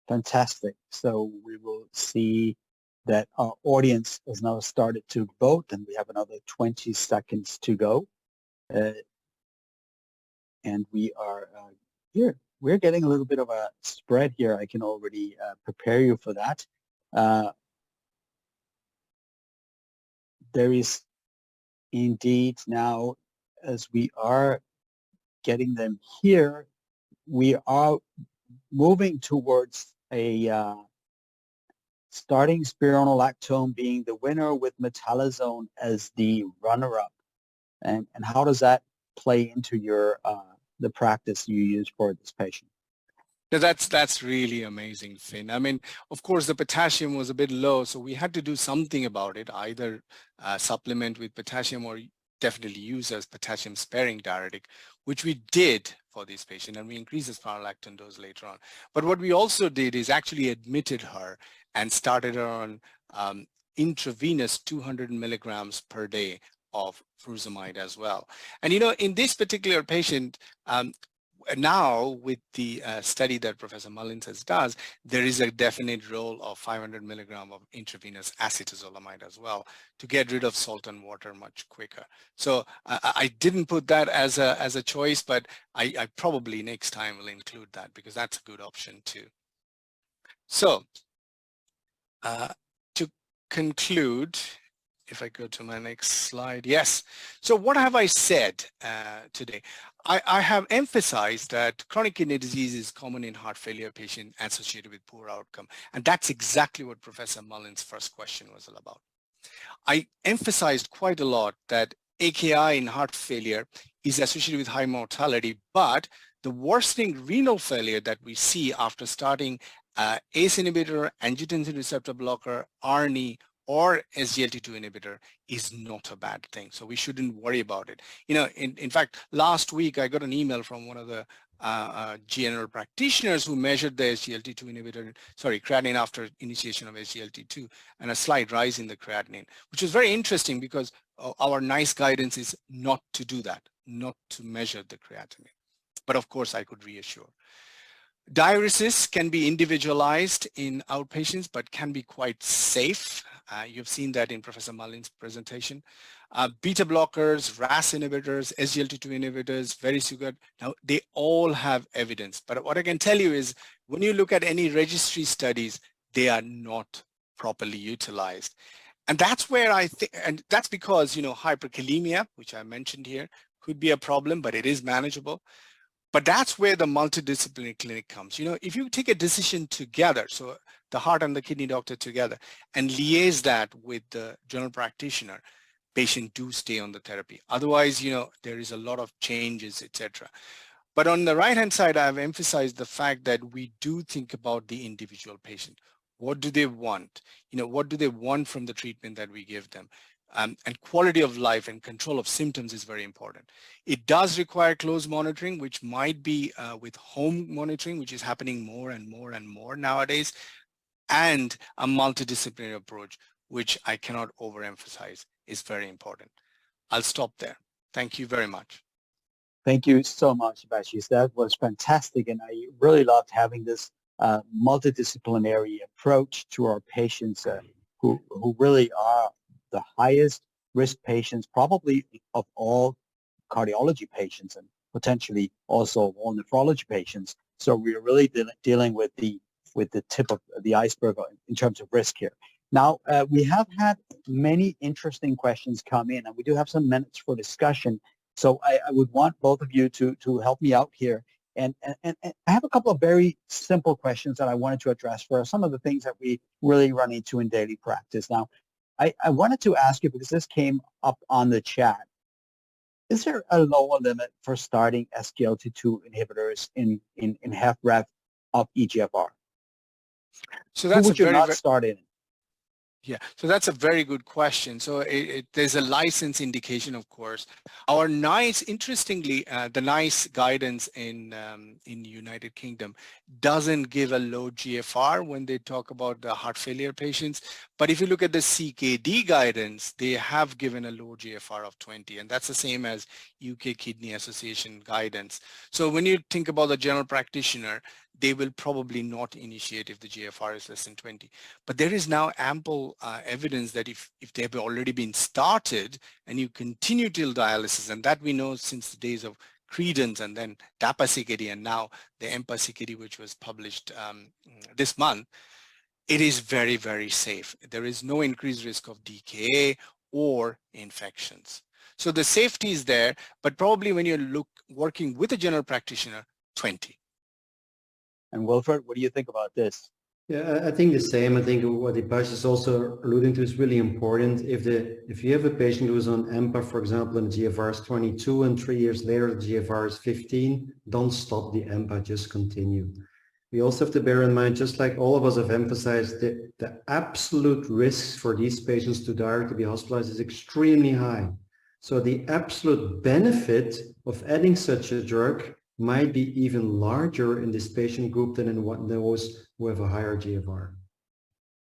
Fantastic. So we will see that our audience has now started to vote, and we have another 20 seconds to go. And we are here. We're getting a little bit of a spread here. I can already prepare you for that. There is indeed now, as we are getting them here, we are moving towards a starting spironolactone being the winner with metalazone as the runner-up. And how does that play into your the practice you use for this patient? Now that's really amazing, Finn. I mean, of course, the potassium was a bit low, so we had to do something about it, either supplement with potassium or definitely use as potassium sparing diuretic, which we did for this patient, and we increased the spironolactone dose later on. But what we also did is actually admitted her and started her on intravenous 200 milligrams per day of furosemide as well. And in this particular patient, now with the study that Professor Mullins does, there is a definite role of 500 milligram of intravenous acetazolamide as well to get rid of salt and water much quicker. So I didn't put that as a choice, but I probably next time will include that because that's a good option too. So to conclude, if I go to my next slide, yes. So what have I said today? I have emphasized that chronic kidney disease is common in heart failure patients associated with poor outcome. And that's exactly what Professor Mullins' first question was all about. I emphasized quite a lot that AKI in heart failure is associated with high mortality, but the worsening renal failure that we see after starting ACE inhibitor, angiotensin receptor blocker, ARNI, or SGLT2 inhibitor is not a bad thing. So we shouldn't worry about it. In fact, last week I got an email from one of the general practitioners who measured the SGLT2 inhibitor, creatinine after initiation of SGLT2 and a slight rise in the creatinine, which was very interesting because our NICE guidance is not to do that, not to measure the creatinine. But of course I could reassure. Diuresis can be individualized in outpatients, but can be quite safe. You've seen that in Professor Mullins' presentation. Beta blockers, RAS inhibitors, SGLT2 inhibitors, very good. Now, they all have evidence. But what I can tell you is when you look at any registry studies, they are not properly utilized. And that's where I think, and that's because, hyperkalemia, which I mentioned here, could be a problem, but it is manageable. But that's where the multidisciplinary clinic comes. If you take a decision together, so the heart and the kidney doctor together, and liaise that with the general practitioner, patient do stay on the therapy. Otherwise, there is a lot of changes, etc. But on the right-hand side, I've emphasized the fact that we do think about the individual patient. What do they want? What do they want from the treatment that we give them? And quality of life and control of symptoms is very important. It does require close monitoring, which might be with home monitoring, which is happening more and more and more nowadays, and a multidisciplinary approach, which I cannot overemphasize is very important. I'll stop there. Thank you very much. Thank you so much, Bashis. That was fantastic, and I really loved having this multidisciplinary approach to our patients who really are the highest risk patients, probably of all cardiology patients and potentially also of all nephrology patients. So we are really dealing with the tip of the iceberg in terms of risk here. Now, we have had many interesting questions come in, and we do have some minutes for discussion. So I would want both of you to help me out here. And I have a couple of very simple questions that I wanted to address for some of the things that we really run into in daily practice. Now, I wanted to ask you, because this came up on the chat, is there a lower limit for starting SGLT2 inhibitors in HFrEF of EGFR? So that's who would you not start in? Yeah, so that's a very good question. So there's a license indication, of course. Our NICE, interestingly, the NICE guidance in United Kingdom doesn't give a low GFR when they talk about the heart failure patients. But if you look at the CKD guidance, they have given a low GFR of 20, and that's the same as UK Kidney Association guidance. So when you think about the general practitioner, they will probably not initiate if the GFR is less than 20. But there is now ample evidence that if they've already been started and you continue till dialysis, and that we know since the days of Credence and then DAPA CKD and now the EMPA CKD, which was published this month, it is very, very safe. There is no increased risk of DKA or infections. So the safety is there, but probably when you're working with a general practitioner, 20. And Wilfred, what do you think about this? Yeah, I think the same. I think what Dipash is also alluding to is really important. If you have a patient who is on EMPA, for example, and the GFR is 22 and 3 years later the GFR is 15, don't stop the EMPA, just continue. we also have to bear in mind, just like all of us have emphasized, the absolute risks for these patients to die or to be hospitalized is extremely high. So the absolute benefit of adding such a drug might be even larger in this patient group than in those who have a higher GFR.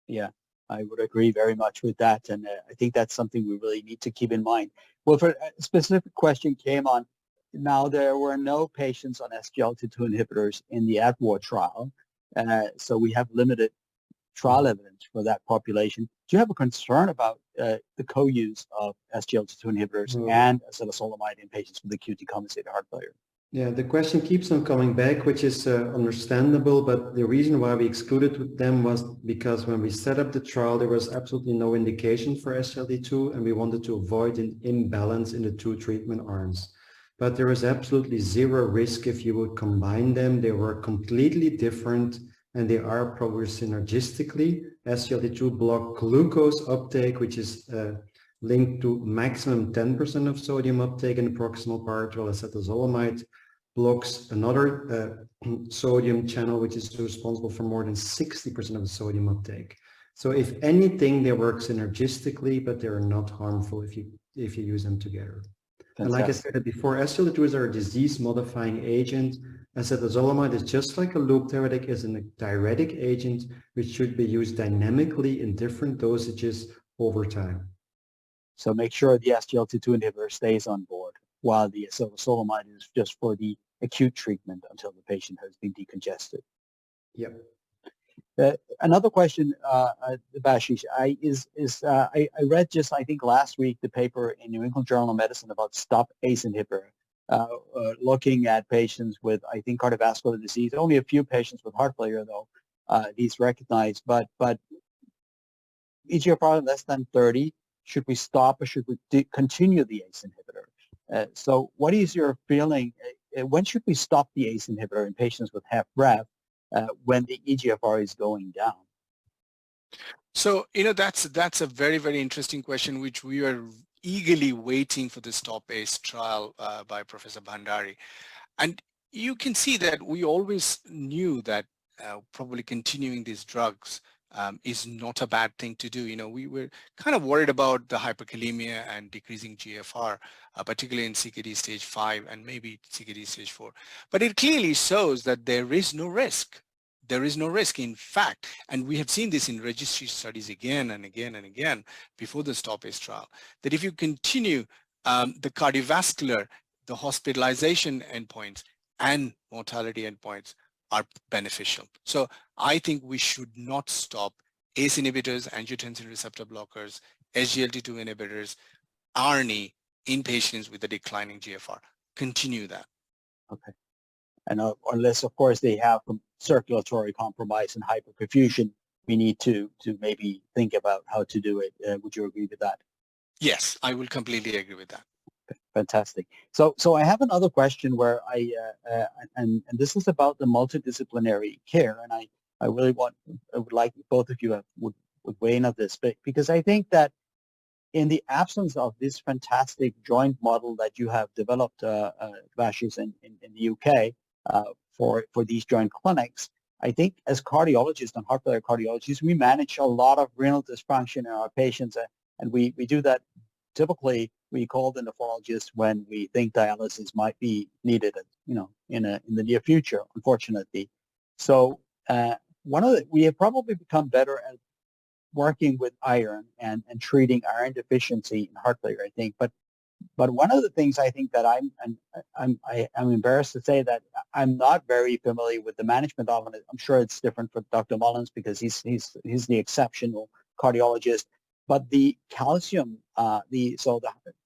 Yeah, I would agree very much with that. And I think that's something we really need to keep in mind. Well, for a specific question came on, now there were no patients on SGLT2 inhibitors in the ADWAR trial. So we have limited trial evidence for that population. Do you have a concern about the co-use of SGLT2 inhibitors and acetazolamide in patients with acute decompensated heart failure? Yeah, the question keeps on coming back, which is understandable, but the reason why we excluded them was because when we set up the trial, there was absolutely no indication for SGLT2, and we wanted to avoid an imbalance in the two treatment arms. But there is absolutely zero risk if you would combine them. They were completely different, and they are probably synergistically. SGLT2 block glucose uptake, which is linked to maximum 10% of sodium uptake in the proximal part, while acetazolamide blocks another sodium channel, which is responsible for more than 60% of the sodium uptake. So if anything, they work synergistically, but they are not harmful if you use them together. Fantastic. And like I said before, SGLT2s are a disease-modifying agent. Acetazolamide is just like a loop diuretic, is a diuretic agent, which should be used dynamically in different dosages over time. So make sure the SGLT2 inhibitor stays on board, while the acetazolamide is just for the acute treatment until the patient has been decongested. Yep. Another question, Bashish, I read just, I think last week, the paper in New England Journal of Medicine about stop ACE inhibitor, looking at patients with, I think, cardiovascular disease. Only a few patients with heart failure, though, these recognized. But eGFR less than 30, should we stop or should we continue the ACE inhibitor? So what is your feeling? When should we stop the ACE inhibitor in patients with HFrEF when the eGFR is going down? So, that's a very, very interesting question, which we are eagerly waiting for the Stop ACE trial by Professor Bhandari. And you can see that we always knew that probably continuing these drugs is not a bad thing to do. We were kind of worried about the hyperkalemia and decreasing GFR, particularly in CKD stage 5 and maybe CKD stage 4. But it clearly shows that there is no risk. There is no risk, in fact, and we have seen this in registry studies again and again and again before the Stop ACE trial, that if you continue the cardiovascular, the hospitalization endpoints and mortality endpoints are beneficial. So I think we should not stop ACE inhibitors, angiotensin receptor blockers, SGLT2 inhibitors, ARNI in patients with a declining GFR. Continue that. Okay. And unless, of course, they have circulatory compromise and hyperperfusion, we need to maybe think about how to do it. Would you agree with that? Yes, I will completely agree with that. Fantastic. So I have another question where and this is about the multidisciplinary care, and I really would like both of you would weigh in on this, but because I think that in the absence of this fantastic joint model that you have developed, Bashish, in the UK for these joint clinics, I think as cardiologists and heart failure cardiologists, we manage a lot of renal dysfunction in our patients, and we do that. Typically, we call the nephrologist when we think dialysis might be needed, in the near future, unfortunately. So we have probably become better at working with iron and treating iron deficiency in heart failure, I think. But one of the things I think that I'm embarrassed to say that I'm not very familiar with the management of it. I'm sure it's different for Dr. Mullins because he's the exceptional cardiologist. But the calcium, the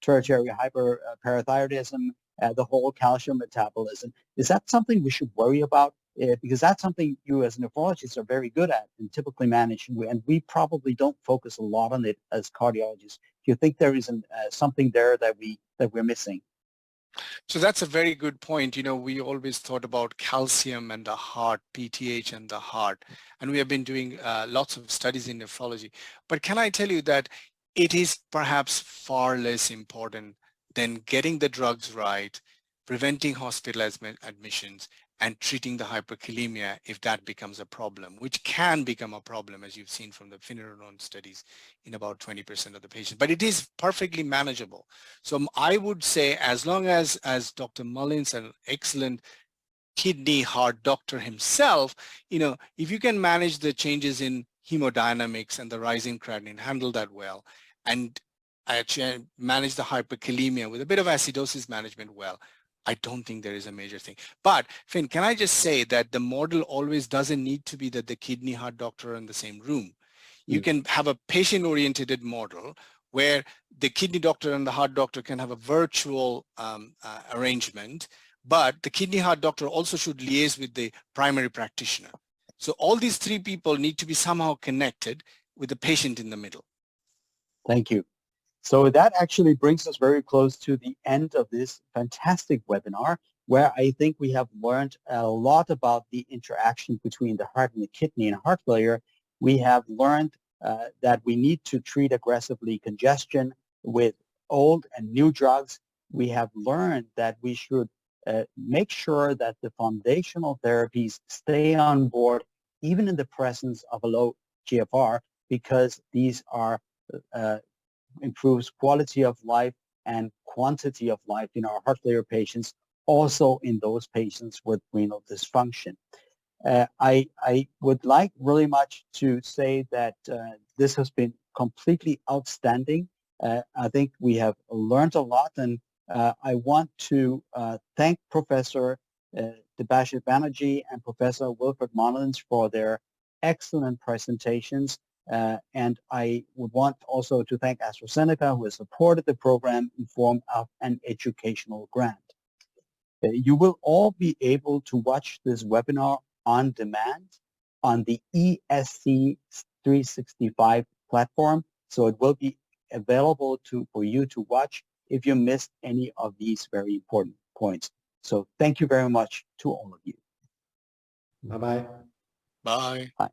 tertiary hyperparathyroidism, the whole calcium metabolism, is that something we should worry about? Because that's something you as nephrologists are very good at and typically manage, and we probably don't focus a lot on it as cardiologists. Do you think there is something there that we're missing? So that's a very good point. We always thought about calcium and the heart, PTH and the heart, and we have been doing lots of studies in nephrology. But can I tell you that it is perhaps far less important than getting the drugs right, preventing hospital admissions, and treating the hyperkalemia if that becomes a problem, which can become a problem, as you've seen from the finerenone studies in about 20% of the patients, but it is perfectly manageable. So I would say, as long as Dr. Mullins, an excellent kidney heart doctor himself, if you can manage the changes in hemodynamics and the rising creatinine, handle that well, and actually manage the hyperkalemia with a bit of acidosis management well, I don't think there is a major thing. But Finn, can I just say that the model always doesn't need to be that the kidney heart doctor are in the same room. You can have a patient-oriented model where the kidney doctor and the heart doctor can have a virtual arrangement, but the kidney heart doctor also should liaise with the primary practitioner. So all these three people need to be somehow connected with the patient in the middle. Thank you. So that actually brings us very close to the end of this fantastic webinar, where I think we have learned a lot about the interaction between the heart and the kidney and heart failure. We have learned that we need to treat aggressively congestion with old and new drugs. We have learned that we should make sure that the foundational therapies stay on board, even in the presence of a low GFR, because these are improves quality of life and quantity of life in our heart failure patients, also in those patients with renal dysfunction. I would like really much to say that this has been completely outstanding. I think we have learned a lot, and I want to thank Professor Debashit Banerjee and Professor Wilfred Mullins for their excellent presentations. And I would want also to thank AstraZeneca, who has supported the program in form of an educational grant. You will all be able to watch this webinar on demand on the ESC 365 platform, so it will be available for you to watch if you missed any of these very important points. So thank you very much to all of you. Bye-bye. Bye. Bye.